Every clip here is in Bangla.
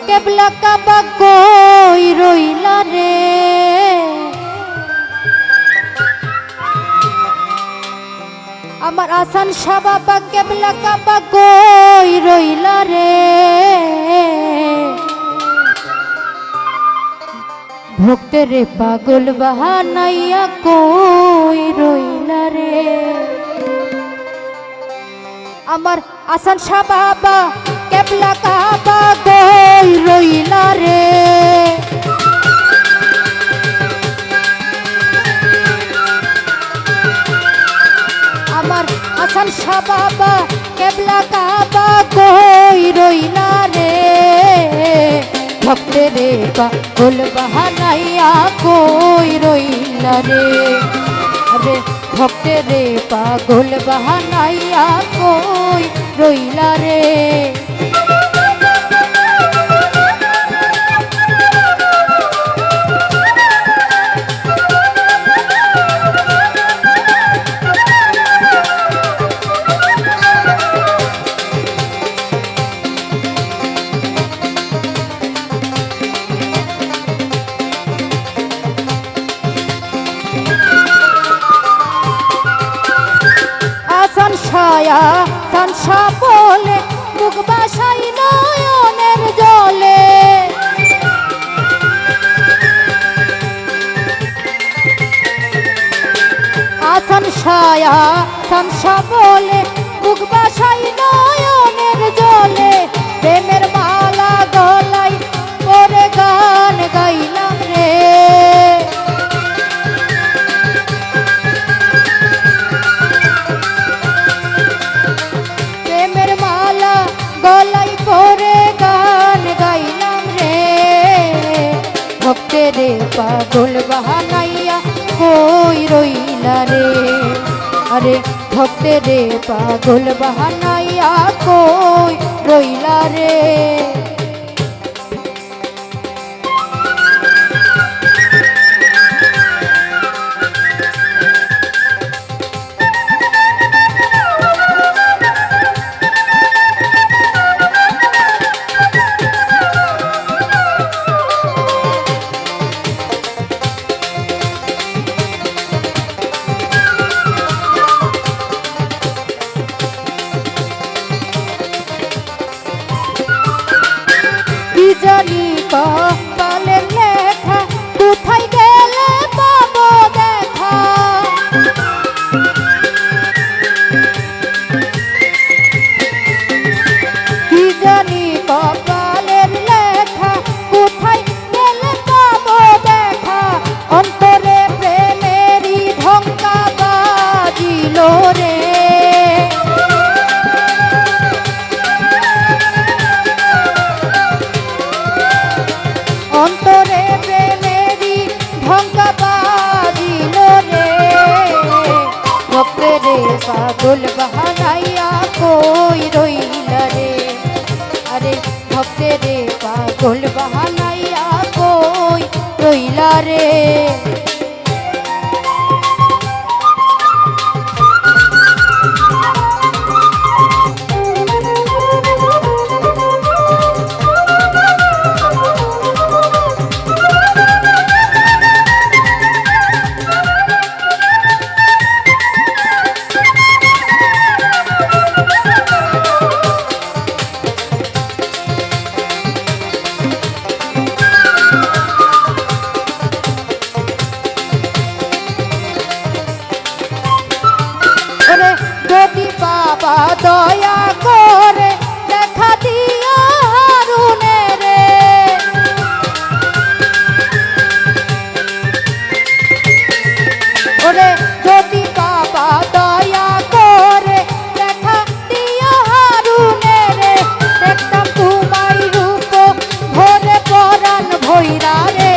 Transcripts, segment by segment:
কেবলা কাবা কই রইলা রে, আমার আসান শাহ বাবা কেবলা কাবা কই রইলা রে, ভক্তের পাগল বাহানাইয়া কই রইলা রে, আমার আসান শাহ বাবা কেবলা কাবা কই রইলা রে, আমার আসান শাহ বাবা কেবলা কাবা কই রইলা রে, ভক্তের পাগল বাহানাইয়া কই রইলা রে, আরে ভক্তের পাগল বাহানাইয়া কই রইলা রে, ছায়া সানসা বলে মুখ বাসাই নয়নের জলে, আসান ছায়া সানসা বলে মুখ বাসাই নয়নের জলে, প্রেমের মালা গলাই পরে গান গাইলাম রে, গলাই পরে গান গাইলাম রে, ভক্তের পাগল বাহানাইয়া কই রইলা রে, আরে ভক্তের পাগল বাহানাইয়া কই রইলা রে, জানি কপালের লেখা কোথায় গেলে পাবো দেখা, কি জানি কপালের লেখা কোথায় গেলে পাবো দেখা, অন্তরে প্রেমেরই ঢঙ্কা বাজিল রে, অন্তরে প্রেমেরই ঢঙ্কা বাজিল রে, ভক্তের পাগল বাহানাইয়া কই রইলা রে, আরে ভক্তের পাগল বাহানাইয়া কই রইলা রে, যদি বাবা দয়া করে দেখা দিয়া হারুনে রে, ওরে যদি বাবা দয়া করে দেখা দিয়া হারুনে রে, দেখতাম তোমায় রূপ ভরে পরাণ ভৈরা রে,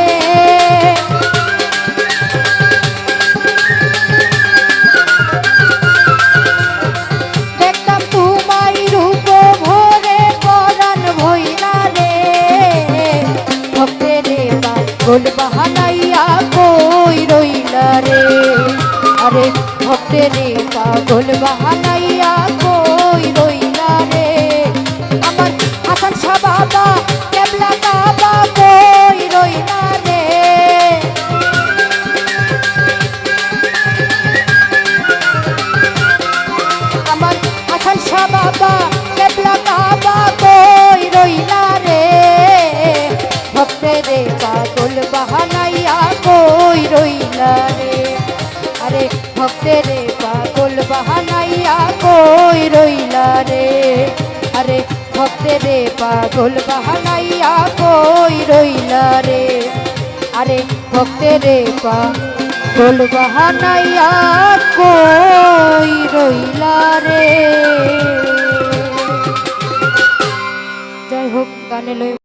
পাগল বাহানাইয়া কই রইলা রে, আরে ভক্তের পাগল বাহানাইয়া কই রইলা রে, আমার হাসান শাহ বাবা কেবলা শাহ বাবা কেবলা কাবা কই রইলা রে ভক্তেরে পাগল বাহানাইয়া কই রইলা রে আরে ভক্তেরে পাগল বাহানাইয়া কই রইলা রে আরে ভক্তেরে পাগল বাহানাইয়া কই রইলা রে আরে ভক্তেরে পাগল বাহানাইয়া কই রইলা রে। যাই হোক গানে লই